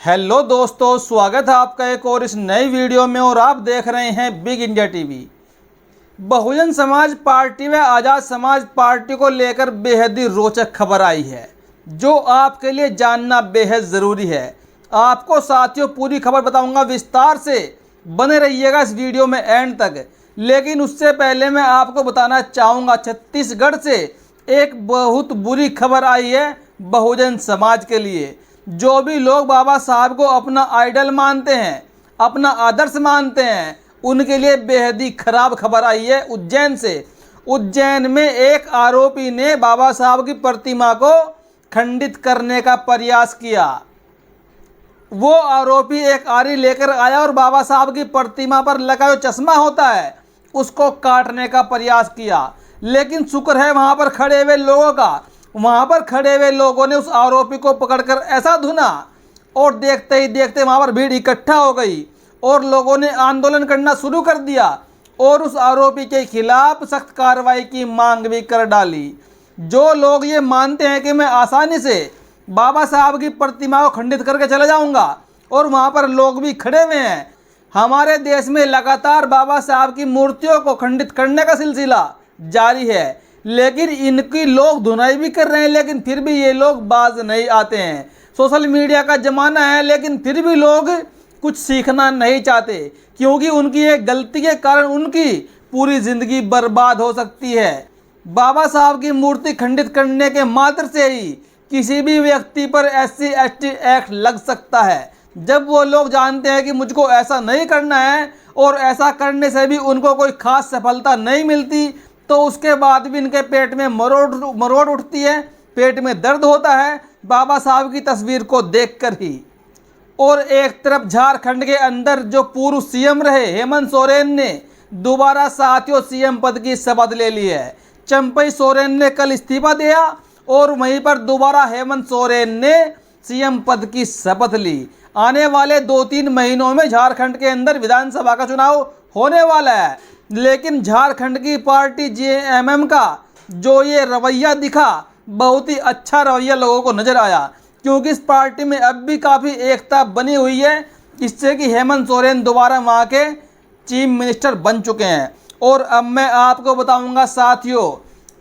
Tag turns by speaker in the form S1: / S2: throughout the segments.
S1: Hello दोस्तों, स्वागत है आपका एक और इस नई वीडियो में। और आप देख रहे हैं big India TV. Bahujan Samaj party व आज़ाद समाज पार्टी को लेकर बेहद ही रोचक खबर आई है, जो आपके लिए जानना बेहद ज़रूरी है। आपको साथियों पूरी खबर बताऊंगा, विस्तार से बने रहिएगा इस वीडियो में एंड तक। लेकिन उससे पहले मैं आपको बताना चाहूँगा, छत्तीसगढ़ से एक बहुत बुरी खबर आई है बहुजन समाज के लिए। जो भी लोग बाबा साहब को अपना आइडल मानते हैं, अपना आदर्श मानते हैं, उनके लिए बेहद ही खराब खबर आई है उज्जैन से। उज्जैन में एक आरोपी ने बाबा साहब की प्रतिमा को खंडित करने का प्रयास किया। वो आरोपी एक आरी लेकर आया और बाबा साहब की प्रतिमा पर लगा जो चश्मा होता है उसको काटने का प्रयास किया। लेकिन शुक्र है वहाँ पर खड़े हुए लोगों ने उस आरोपी को पकड़कर ऐसा धुना, और देखते ही देखते वहाँ पर भीड़ इकट्ठा हो गई और लोगों ने आंदोलन करना शुरू कर दिया और उस आरोपी के खिलाफ सख्त कार्रवाई की मांग भी कर डाली। जो लोग ये मानते हैं कि मैं आसानी से बाबा साहब की प्रतिमा को खंडित करके चले जाऊंगा, और वहाँ पर लोग भी खड़े हुए हैं। हमारे देश में लगातार बाबा साहब की मूर्तियों को खंडित करने का सिलसिला जारी है, लेकिन इनकी लोग धुनाई भी कर रहे हैं, लेकिन फिर भी ये लोग बाज नहीं आते हैं। सोशल मीडिया का ज़माना है, लेकिन फिर भी लोग कुछ सीखना नहीं चाहते, क्योंकि उनकी एक गलती के कारण उनकी पूरी ज़िंदगी बर्बाद हो सकती है। बाबा साहब की मूर्ति खंडित करने के मात्र से ही किसी भी व्यक्ति पर SC/ST एक्ट लग सकता है। जब वो लोग जानते हैं कि मुझको ऐसा नहीं करना है और ऐसा करने से भी उनको कोई खास सफलता नहीं मिलती, तो उसके बाद भी इनके पेट में मरोड़ उठती है, पेट में दर्द होता है बाबा साहब की तस्वीर को देखकर ही। और एक तरफ झारखंड के अंदर जो पूर्व सीएम रहे हेमंत सोरेन ने दोबारा साथियों सीएम पद की शपथ ले ली है। चंपई सोरेन ने कल इस्तीफा दिया और वहीं पर दोबारा हेमंत सोरेन ने सीएम पद की शपथ ली। आने वाले 2-3 महीनों में झारखंड के अंदर विधानसभा का चुनाव होने वाला है, लेकिन झारखंड की पार्टी JMM का जो ये रवैया दिखा, बहुत ही अच्छा रवैया लोगों को नज़र आया, क्योंकि इस पार्टी में अब भी काफ़ी एकता बनी हुई है, इससे कि हेमंत सोरेन दोबारा वहाँ के चीफ मिनिस्टर बन चुके हैं। और अब मैं आपको बताऊंगा साथियों,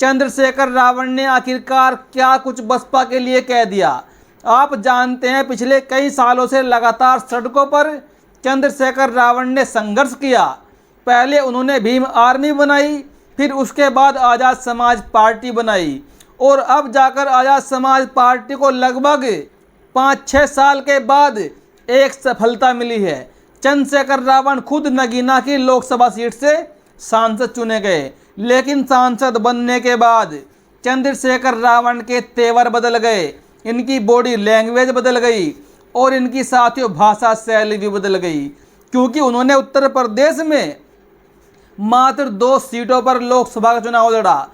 S1: चंद्रशेखर रावण ने आखिरकार क्या कुछ बसपा के लिए कह दिया। आप जानते हैं पिछले कई सालों से लगातार सड़कों पर चंद्रशेखर रावण ने संघर्ष किया। पहले उन्होंने भीम आर्मी बनाई, फिर उसके बाद आज़ाद समाज पार्टी बनाई, और अब जाकर आज़ाद समाज पार्टी को लगभग 5-6 साल के बाद एक सफलता मिली है। चंद्रशेखर रावण खुद नगीना की लोकसभा सीट से सांसद चुने गए, लेकिन सांसद बनने के बाद चंद्रशेखर रावण के तेवर बदल गए, इनकी बॉडी लैंग्वेज बदल गई और इनकी साथियों भाषा शैली भी बदल गई, क्योंकि उन्होंने उत्तर प्रदेश में मात्र 2 सीटों पर लोकसभा का चुनाव लड़ा।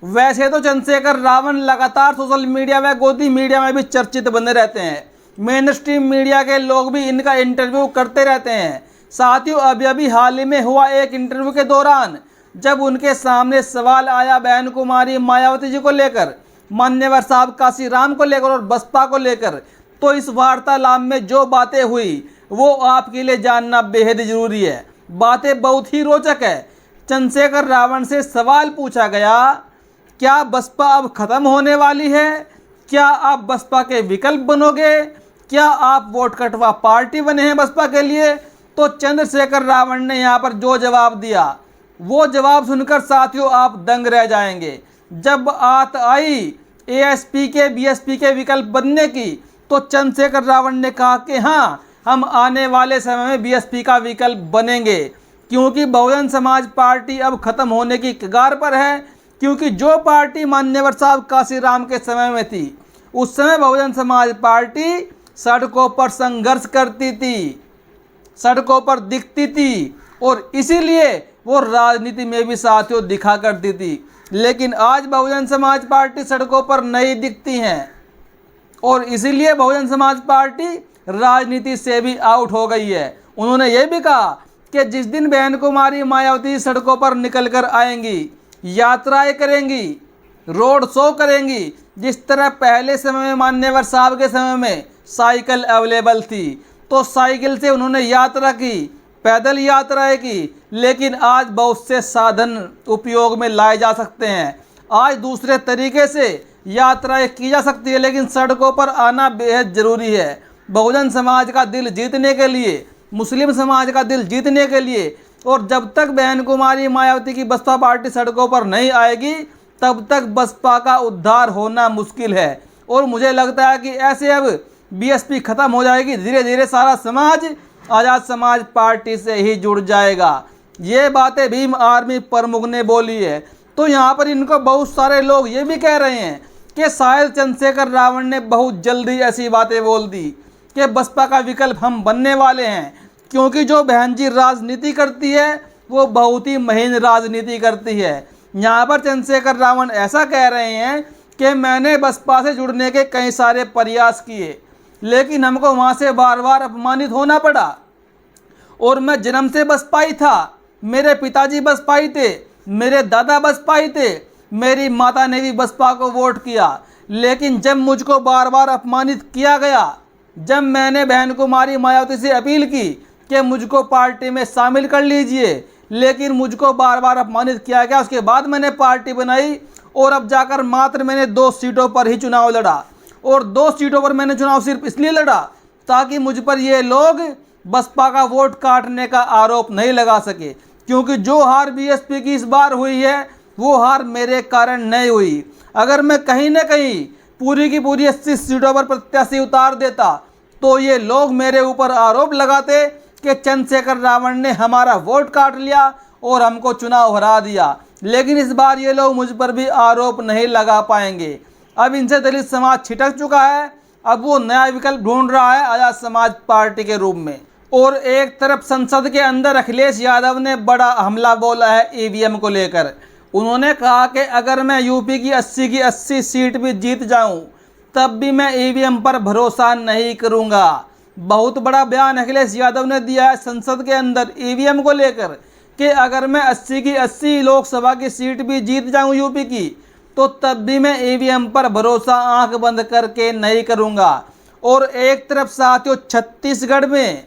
S1: वैसे तो चंद्रशेखर रावण लगातार सोशल मीडिया व गोदी मीडिया में भी चर्चित बने रहते हैं। मेन स्ट्रीम मीडिया के लोग भी इनका इंटरव्यू करते रहते हैं। साथियों, अभी हाल ही में हुआ एक इंटरव्यू के दौरान जब उनके सामने सवाल आया बहन कुमारी मायावती जी को लेकर, मान्यवर साहब काशीराम को लेकर और बसपा को लेकर, तो इस वार्तालाप में जो बातें हुई वो आपके लिए जानना बेहद जरूरी है। बातें बहुत ही रोचक है। चंद्रशेखर रावण से सवाल पूछा गया, क्या बसपा अब खत्म होने वाली है? क्या आप बसपा के विकल्प बनोगे? क्या आप वोट कटवा पार्टी बने हैं बसपा के लिए? तो चंद्रशेखर रावण ने यहाँ पर जो जवाब दिया, वो जवाब सुनकर साथियों आप दंग रह जाएंगे। जब बात आई ASP के BSP के विकल्प बनने की, तो चंद्रशेखर रावण ने कहा कि हाँ, हम आने वाले समय में BSP का विकल्प बनेंगे, क्योंकि बहुजन समाज पार्टी अब खत्म होने की कगार पर है। क्योंकि जो पार्टी मान्यवर साहब काशीराम के समय में थी, उस समय बहुजन समाज पार्टी सड़कों पर संघर्ष करती थी, सड़कों पर दिखती थी, और इसीलिए वो राजनीति में भी साथियों दिखा करती थी। लेकिन आज बहुजन समाज पार्टी सड़कों पर नहीं दिखती हैं, और इसीलिए बहुजन समाज पार्टी राजनीति से भी आउट हो गई है। उन्होंने ये भी कहा कि जिस दिन बहन कुमारी मायावती सड़कों पर निकल कर आएंगी, यात्राएं करेंगी, रोड शो करेंगी, जिस तरह पहले समय में मान्यवर साहब के समय में साइकिल अवेलेबल थी तो साइकिल से उन्होंने यात्रा की, पैदल यात्राएं की, लेकिन आज बहुत से साधन उपयोग में लाए जा सकते हैं। आज दूसरे तरीके से यात्राएं की जा सकती है, लेकिन सड़कों पर आना बेहद ज़रूरी है। बहुजन समाज का दिल जीतने के लिए, मुस्लिम समाज का दिल जीतने के लिए, और जब तक बहन कुमारी मायावती की बसपा पार्टी सड़कों पर नहीं आएगी तब तक बसपा का उद्धार होना मुश्किल है। और मुझे लगता है कि ऐसे अब बीएसपी खत्म हो जाएगी, धीरे धीरे सारा समाज आज़ाद समाज पार्टी से ही जुड़ जाएगा। ये बातें भीम आर्मी प्रमुख ने बोली है। तो यहाँ पर इनको बहुत सारे लोग ये भी कह रहे हैं कि शायद चंद्रशेखर रावण ने बहुत जल्दी ऐसी बातें बोल दी कि बसपा का विकल्प हम बनने वाले हैं, क्योंकि जो बहन जी राजनीति करती है वो बहुत ही महीन राजनीति करती है। यहाँ पर चंद्रशेखर रावण ऐसा कह रहे हैं कि मैंने बसपा से जुड़ने के कई सारे प्रयास किए, लेकिन हमको वहाँ से बार बार अपमानित होना पड़ा, और मैं जन्म से बसपाई था, मेरे पिताजी बसपाई थे, मेरे दादा बसपाई थे, मेरी माता ने भी बसपा को वोट किया, लेकिन जब मुझको बार बार अपमानित किया गया, जब मैंने बहन कुमारी मायावती से अपील की कि मुझको पार्टी में शामिल कर लीजिए, लेकिन मुझको बार बार अपमानित किया गया। उसके बाद मैंने पार्टी बनाई और अब जाकर मात्र मैंने 2 सीटों पर ही चुनाव लड़ा, और 2 सीटों पर मैंने चुनाव सिर्फ इसलिए लड़ा ताकि मुझ पर ये लोग बसपा का वोट काटने का आरोप नहीं लगा सके, क्योंकि जो हार बीएसपी की इस बार हुई है वो हार मेरे कारण नहीं हुई। अगर मैं कहीं ना कहीं पूरी की पूरी 80 सीटों पर प्रत्याशी उतार देता तो ये लोग मेरे ऊपर आरोप लगाते कि चंद्रशेखर रावण ने हमारा वोट काट लिया और हमको चुनाव हरा दिया, लेकिन इस बार ये लोग मुझ पर भी आरोप नहीं लगा पाएंगे। अब इनसे दलित समाज छिटक चुका है, अब वो नया विकल्प ढूंढ रहा है आज़ाद समाज पार्टी के रूप में। और एक तरफ संसद के अंदर अखिलेश यादव ने बड़ा हमला बोला है ईवीएम को लेकर। उन्होंने कहा कि अगर मैं यूपी की 80 की 80 सीट भी जीत जाऊं तब भी मैं ईवीएम पर भरोसा नहीं करूंगा। बहुत बड़ा बयान अखिलेश यादव ने दिया है संसद के अंदर ईवीएम को लेकर कि अगर मैं 80 की 80 लोकसभा की सीट भी जीत जाऊं यूपी की तो तब भी मैं ईवीएम पर भरोसा आंख बंद करके नहीं करूंगा। और एक तरफ साथियों छत्तीसगढ़ में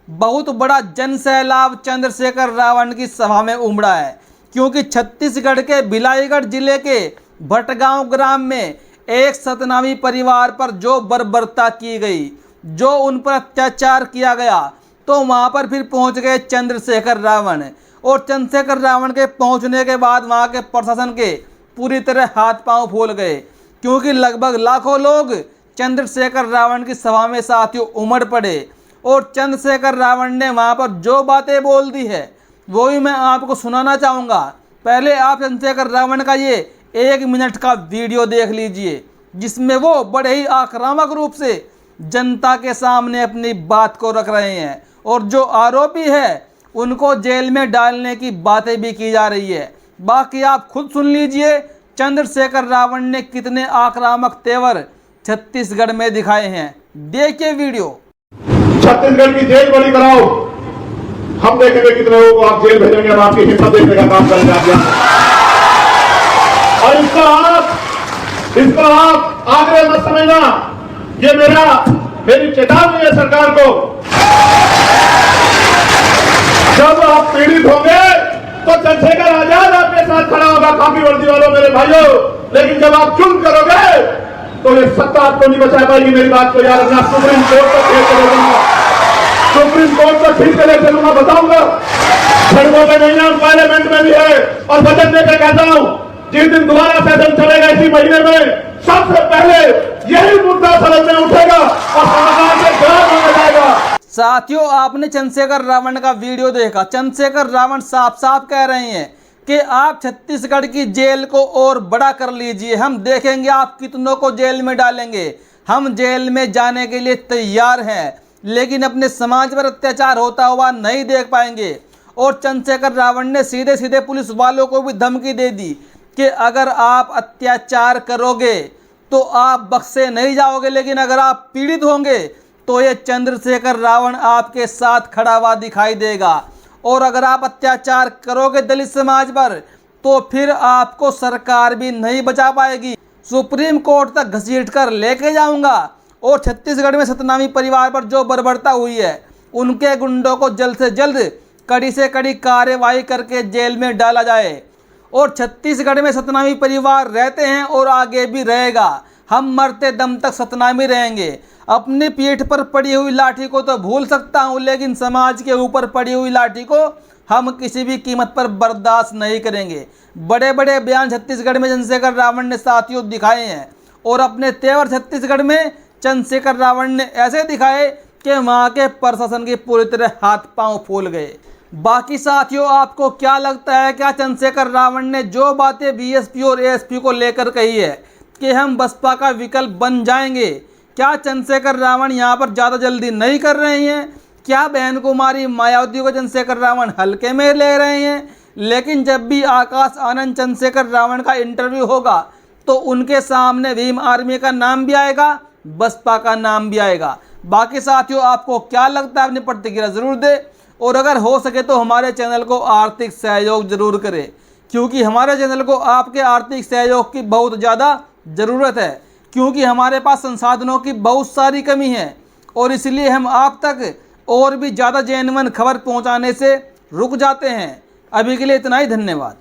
S1: बहुत बड़ा जन सैलाब चंद्रशेखर रावण की सभा में उमड़ा है, क्योंकि छत्तीसगढ़ के भिलाईगढ़ जिले के भटगांव ग्राम में एक सतनामी परिवार पर जो बर्बरता की गई, जो उन पर अत्याचार किया गया, तो वहां पर फिर पहुंच गए चंद्रशेखर रावण। और चंद्रशेखर रावण के पहुंचने के बाद वहां के प्रशासन के पूरी तरह हाथ पांव फूल गए, क्योंकि लगभग लाखों लोग चंद्रशेखर रावण की सभा में साथियों उमड़ पड़े। और चंद्रशेखर रावण ने वहां पर जो बातें बोल दी है वो ही मैं आपको सुनाना चाहूँगा। पहले आप चंद्रशेखर रावण का ये 1 मिनट का वीडियो देख लीजिए, जिसमें वो बड़े ही आक्रामक रूप से जनता के सामने अपनी बात को रख रहे हैं, और जो आरोपी है उनको जेल में डालने की बातें भी की जा रही है। बाकी आप खुद सुन लीजिए चंद्रशेखर रावण ने कितने आक्रामक तेवर छत्तीसगढ़ में दिखाए हैं। देखिए वीडियो।
S2: छत्तीसगढ़ की जेल बड़ी कराओ, हम देखेंगे कितने लोगों को आप जेल भेजेंगे, हम आपकी हिम्मत देखने का काम करेंगे और इसका आप आगे मत समझना, ये मेरी चेतावनी है सरकार को। जब आप पीड़ित होंगे तो चंद्रशेखर आजाद आपके साथ खड़ा होगा, खाकी वर्दी वालों मेरे भाइयों, लेकिन जब आप चुप करोगे तो ये सत्ता आपको नहीं बचा पाएगी। मेरी बात को याद रखना। सुप्रीम कोर्ट को ठीक करूंगा, सुप्रीम कोर्ट को ठीक करे चलूंगा, बताऊंगा। सड़कों पे नहीं है, पार्लियामेंट में भी है, और बजट देकर कहता हूं जिस दिन दोबारा सेशन चलेगा इसी महीने में, सबसे पहले यही मुद्दा सदन में उठेगा और सरकार से जवाब मांगा जाएगा।
S1: साथियों आपने चंद्रशेखर रावण का वीडियो देखा। चंद्रशेखर रावण साफ साफ कह रहे हैं कि आप छत्तीसगढ़ की जेल को और बड़ा कर लीजिए, हम देखेंगे आप कितनों को जेल में डालेंगे। हम जेल में जाने के लिए तैयार हैं, लेकिन अपने समाज पर अत्याचार होता हुआ नहीं देख पाएंगे। और चंद्रशेखर रावण ने सीधे सीधे पुलिस वालों को भी धमकी दे दी कि अगर आप अत्याचार करोगे तो आप बख्शे नहीं जाओगे, लेकिन अगर आप पीड़ित होंगे तो ये चंद्रशेखर रावण आपके साथ खड़ा हुआ दिखाई देगा। और अगर आप अत्याचार करोगे दलित समाज पर तो फिर आपको सरकार भी नहीं बचा पाएगी। सुप्रीम कोर्ट तक घसीट कर लेके जाऊंगा और छत्तीसगढ़ में सतनामी परिवार पर जो बर्बरता हुई है उनके गुंडों को जल्द से जल्द कड़ी से कड़ी कार्रवाई करके जेल में डाला जाए। और छत्तीसगढ़ में सतनामी परिवार रहते हैं और आगे भी रहेगा। हम मरते दम तक सतनामी रहेंगे। अपनी पीठ पर पड़ी हुई लाठी को तो भूल सकता हूँ, लेकिन समाज के ऊपर पड़ी हुई लाठी को हम किसी भी कीमत पर बर्दाश्त नहीं करेंगे। बड़े बड़े बयान छत्तीसगढ़ में चंद्रशेखर रावण ने साथियों दिखाए हैं और अपने तेवर छत्तीसगढ़ में चंद्रशेखर रावण ने ऐसे दिखाए कि वहाँ के प्रशासन के पूरी तरह हाथ पांव फूल गए। बाकी साथियों, आपको क्या लगता है, क्या चंद्रशेखर रावण ने जो बातें बीएसपी और एएसपी को लेकर कही है कि हम बसपा का विकल्प बन जाएंगे, क्या चंद्रशेखर रावण यहाँ पर ज़्यादा जल्दी नहीं कर रहे हैं? क्या बहन कुमारी मायावती को चंद्रशेखर रावण हल्के में ले रहे हैं? लेकिन जब भी आकाश आनंद चंद्रशेखर रावण का इंटरव्यू होगा तो उनके सामने भीम आर्मी का नाम भी आएगा, बसपा का नाम भी आएगा। बाकी साथियों, आपको क्या लगता है, अपनी प्रतिक्रिया जरूर दें और अगर हो सके तो हमारे चैनल को आर्थिक सहयोग जरूर करें, क्योंकि हमारे चैनल को आपके आर्थिक सहयोग की बहुत ज़्यादा ज़रूरत है, क्योंकि हमारे पास संसाधनों की बहुत सारी कमी है और इसलिए हम आप तक और भी ज़्यादा जेन्युइन खबर पहुंचाने से रुक जाते हैं। अभी के लिए इतना ही, धन्यवाद।